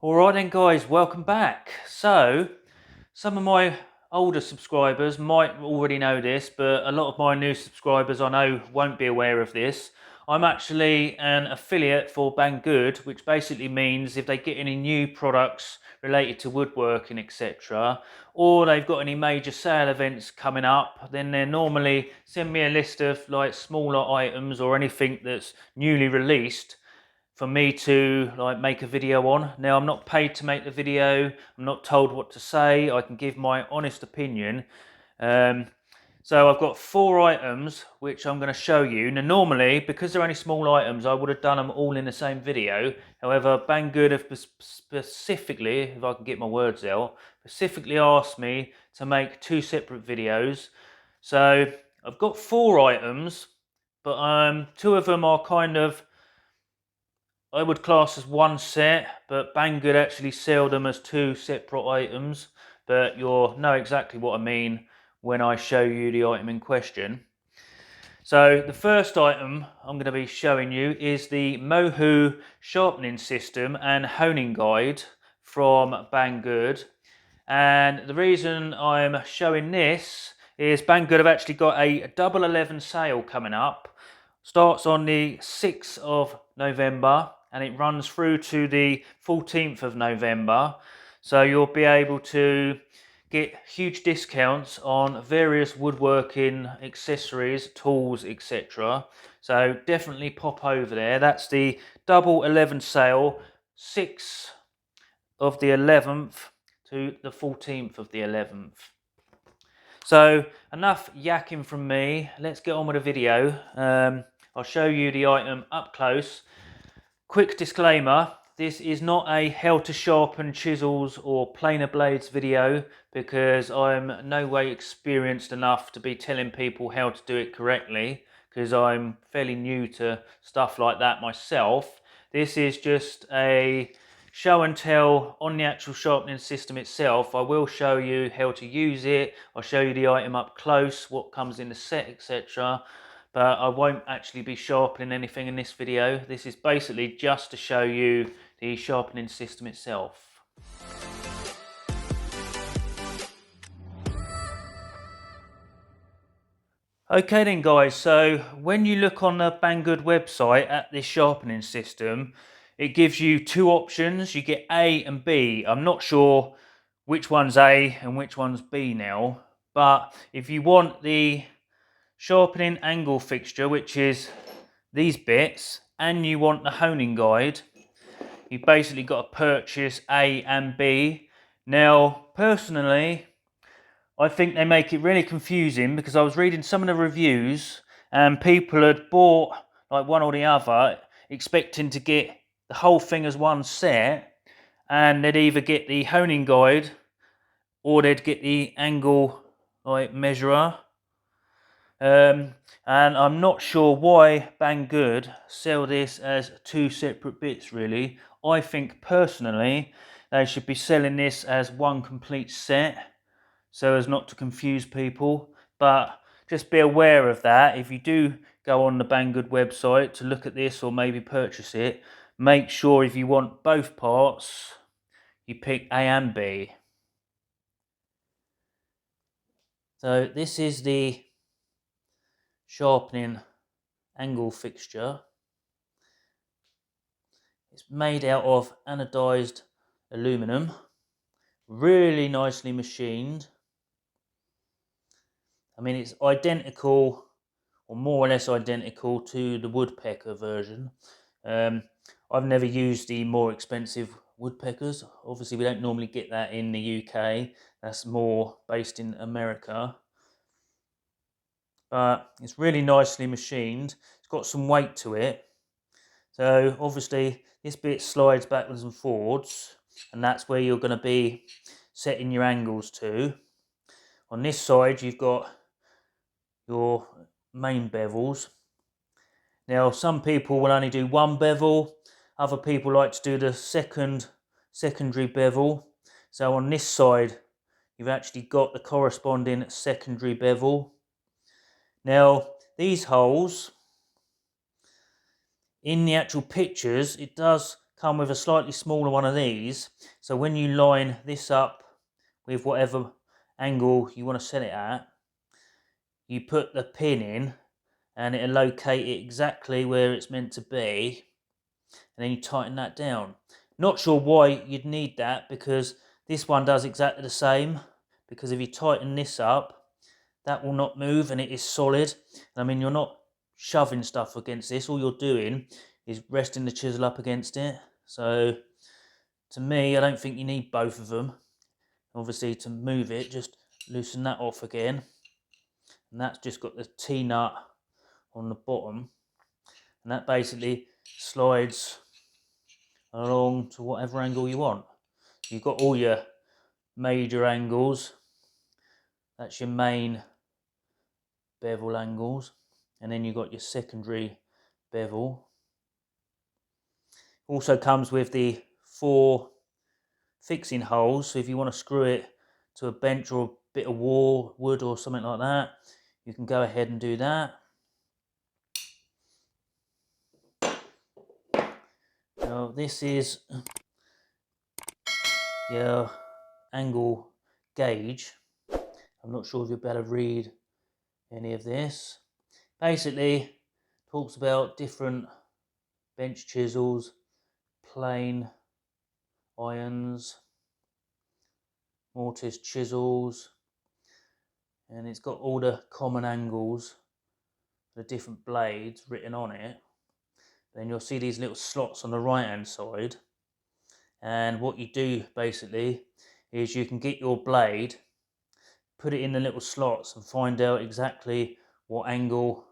Alright then guys, welcome back. So, some of my older subscribers might already know this, but a lot of my new subscribers I know won't be aware of this. I'm actually an affiliate for Banggood, which basically means if they get any new products related to woodworking, etc., or they've got any major sale events coming up, then they normally send me a list of like smaller items or anything that's newly released for me to like make a video on. Now, I'm not paid to make the video, I'm not told what to say, I can give my honest opinion. So I've got 4 items which I'm going to show you. Now normally, because they're only small items, I would have done them all in the same video. However, Banggood have specifically, if I can get my words out, specifically asked me to make 2 separate videos. So I've got 4 items, but 2 of them are kind of, I would class as one set, but Banggood actually sell them as 2 separate items. But you'll know exactly what I mean when I show you the item in question. So the first item I'm going to be showing you is the Mohoo Sharpening System and Honing Guide from Banggood. And the reason I'm showing this is Banggood have actually got a Double 11 sale coming up. Starts on the 6th of November and it runs through to the 14th of November. So you'll be able to get huge discounts on various woodworking accessories, tools, etc. So definitely pop over there. That's the Double 11 sale, 6th of the 11th to the 14th of the 11th. So enough yakking from me, let's get on with the video. I'll show you the item up close. Quick disclaimer, this is not a how to sharpen chisels or planer blades video, because I'm no way experienced enough to be telling people how to do it correctly, because I'm fairly new to stuff like that myself. This is just a show and tell on the actual sharpening system itself. I will show you how to use it, I'll show you the item up close, what comes in the set, etc. But I won't actually be sharpening anything in this video. This is basically just to show you the sharpening system itself. Okay then guys, so when you look on the Banggood website at this sharpening system, it gives you 2 options. You get A and B. I'm not sure which one's A and which one's B now, but if you want the sharpening angle fixture, which is these bits, and you want the honing guide, you basically got to purchase A and B. Now, personally, I think they make it really confusing, because I was reading some of the reviews and people had bought like one or the other expecting to get the whole thing as one set, and they'd either get the honing guide or they'd get the angle like measurer. And I'm not sure why Banggood sell this as 2 separate bits really. I think personally they should be selling this as one complete set, so as not to confuse people. But just be aware of that. If you do go on the Banggood website to look at this or maybe purchase it, make sure if you want both parts, you pick A and B. So this is the sharpening angle fixture. It's made out of anodized aluminum, really nicely machined. I mean, it's identical, or more or less identical, to the woodpecker version. I've never used the more expensive woodpeckers. Obviously, we don't normally get that in the UK. That's more based in America. But it's really nicely machined. It's got some weight to it. So obviously this bit slides backwards and forwards, and that's where you're going to be setting your angles to. On this side you've got your main bevels. Now some people will only do one bevel, other people like to do the secondary bevel. So on this side you've actually got the corresponding secondary bevel. Now these holes, in the actual pictures, it does come with a slightly smaller one of these. So when you line this up with whatever angle you want to set it at, you put the pin in and it'll locate it exactly where it's meant to be, and then you tighten that down. Not sure why you'd need that, because this one does exactly the same, because if you tighten this up, that will not move and it is solid. I mean, you're not shoving stuff against this, all you're doing is resting the chisel up against it. So to me, I don't think you need both of them. Obviously, to move it, just loosen that off again, and that's just got the T-nut on the bottom, and that basically slides along to whatever angle you want. You've got all your major angles, that's your main bevel angles, and then you've got your secondary bevel. Also comes with the 4 fixing holes, so if you want to screw it to a bench or a bit of wood or something like that, you can go ahead and do that. Now this is your angle gauge. I'm not sure if you'll be able to read any of this. Basically talks about different bench chisels, plane irons, mortise chisels, and it's got all the common angles, the different blades written on it. Then you'll see these little slots on the right hand side, and what you do basically is you can get your blade, put it in the little slots and find out exactly what angle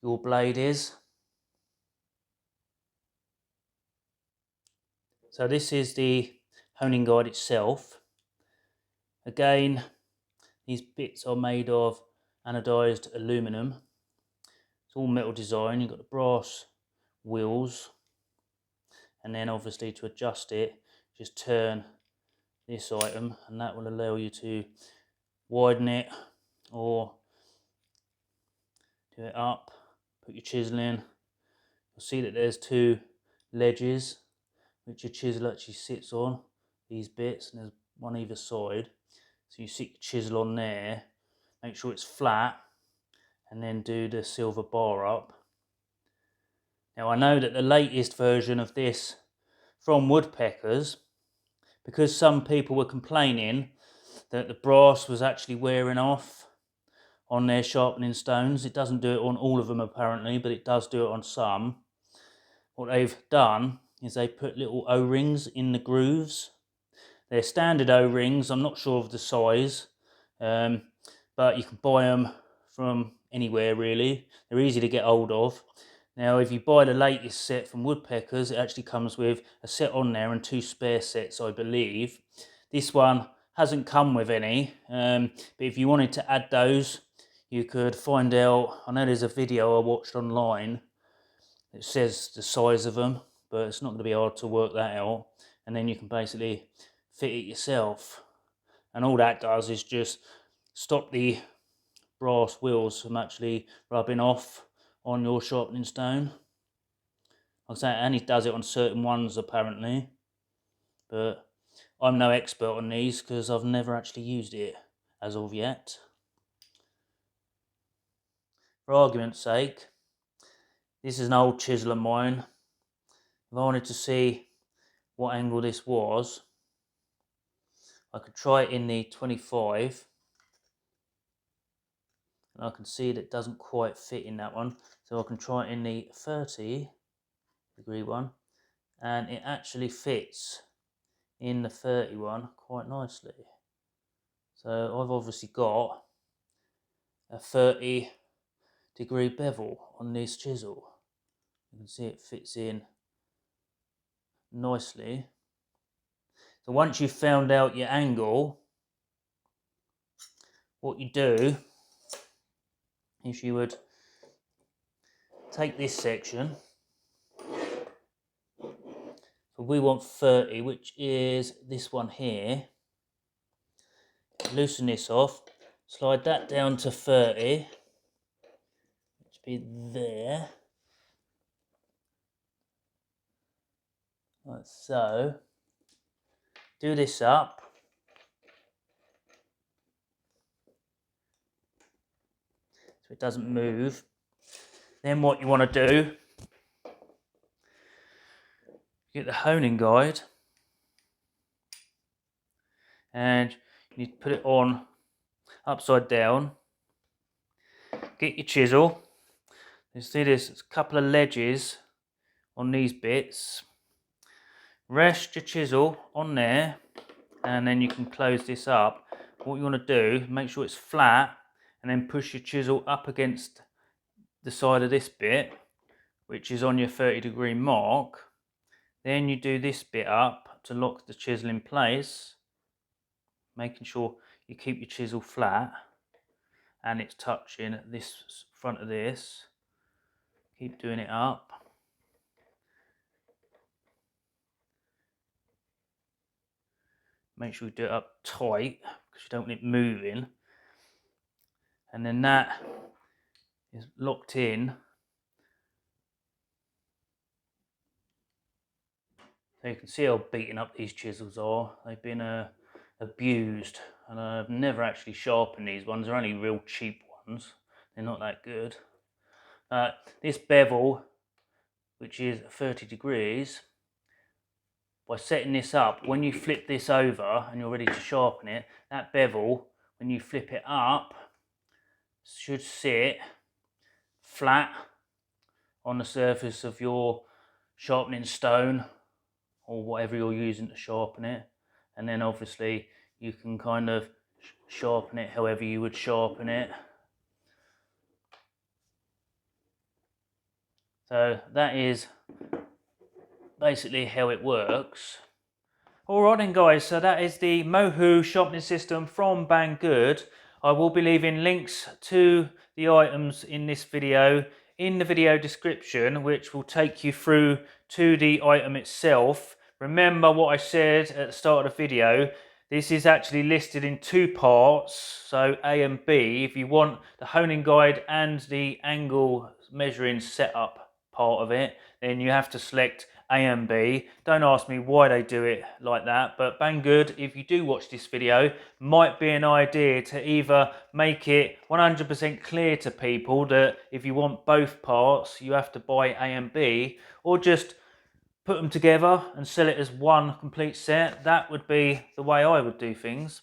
your blade is. So this is the honing guide itself. Again, these bits are made of anodized aluminum. It's all metal design. You've got the brass wheels, and then obviously to adjust it, just turn this item and that will allow you to widen it or do it up. Put your chisel in. You'll see that there's 2 ledges which your chisel actually sits on, these bits, and there's one either side. So you sit your chisel on there, make sure it's flat, and then do the silver bar up. Now I know that the latest version of this from woodpeckers, because some people were complaining that the brass was actually wearing off on their sharpening stones. It doesn't do it on all of them apparently, but it does do it on some. What they've done is they put little O-rings in the grooves. They're standard O-rings, I'm not sure of the size, but you can buy them from anywhere really. They're easy to get hold of. Now if you buy the latest set from Woodpeckers, it actually comes with a set on there and 2 spare sets, I believe. This one hasn't come with any, but if you wanted to add those, you could find out. I know there's a video I watched online. It says the size of them, but it's not going to be hard to work that out. And then you can basically fit it yourself. And all that does is just stop the brass wheels from actually rubbing off on your sharpening stone. Like I say, it only does it on certain ones apparently, but I'm no expert on these because I've never actually used it as of yet. For argument's sake, this is an old chisel of mine. If I wanted to see what angle this was, I could try it in the 25, and I can see that it doesn't quite fit in that one, so I can try it in the 30-degree one, and it actually fits in the 31 quite nicely. So I've obviously got a 30-degree bevel on this chisel. You can see it fits in nicely. So once you've found out your angle, what you do is you would take this section. So we want 30, which is this one here. Loosen this off, slide that down to 30, which be there. like so. Do this up. So it doesn't move. Then what you want to do, get the honing guide and you need to put it on upside down. Get your chisel. You see there's a couple of ledges on these bits. Rest your chisel on there and then you can close this up. What you want to do, make sure it's flat and then push your chisel up against the side of this bit, which is on your 30-degree mark. Then you do this bit up to lock the chisel in place, making sure you keep your chisel flat and it's touching this front of this. Keep doing it up. Make sure you do it up tight because you don't want it moving. And then that is locked in. So you can see how beaten up these chisels are. They've been abused, and I've never actually sharpened these ones. They're only real cheap ones. They're not that good. This bevel, which is 30 degrees, by setting this up, when you flip this over and you're ready to sharpen it, that bevel, when you flip it up, should sit flat on the surface of your sharpening stone or whatever you're using to sharpen it. And then obviously you can kind of sharpen it however you would sharpen it. So that is basically how it works. Alright then guys, so that is the Mohoo sharpening system from Banggood. I will be leaving links to the items in this video in the video description, which will take you through to the item itself. Remember what I said at the start of the video, this is actually listed in two parts, so A and B. If you want the honing guide and the angle measuring setup part of it, then you have to select A and B. Don't ask me why they do it like that, but Banggood, if you do watch this video, might be an idea to either make it 100% clear to people that if you want both parts, you have to buy A and B, or just put them together and sell it as one complete set. That would be the way I would do things.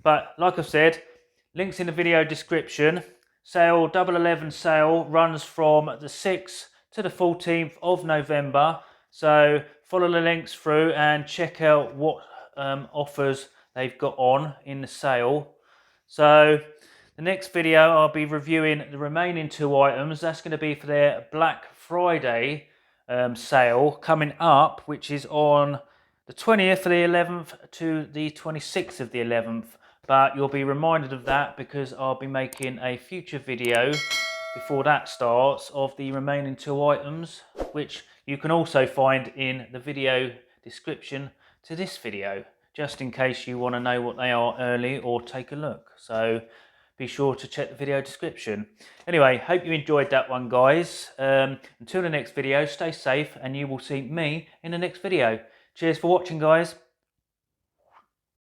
But like I said, links in the video description. Sale, Double 11 sale runs from the 6th to the 14th of November. So follow the links through and check out what offers they've got on in the sale. So the next video I'll be reviewing the remaining two items. That's going to be for their Black Friday sale coming up, which is on the 20th of the 11th to the 26th of the 11th. But you'll be reminded of that because I'll be making a future video before that starts of the remaining two items, which you can also find in the video description to this video, just in case you want to know what they are early or take a look. So be sure to check the video description. Anyway, hope you enjoyed that one, guys. Until the next video, stay safe and you will see me in the next video. Cheers for watching, guys.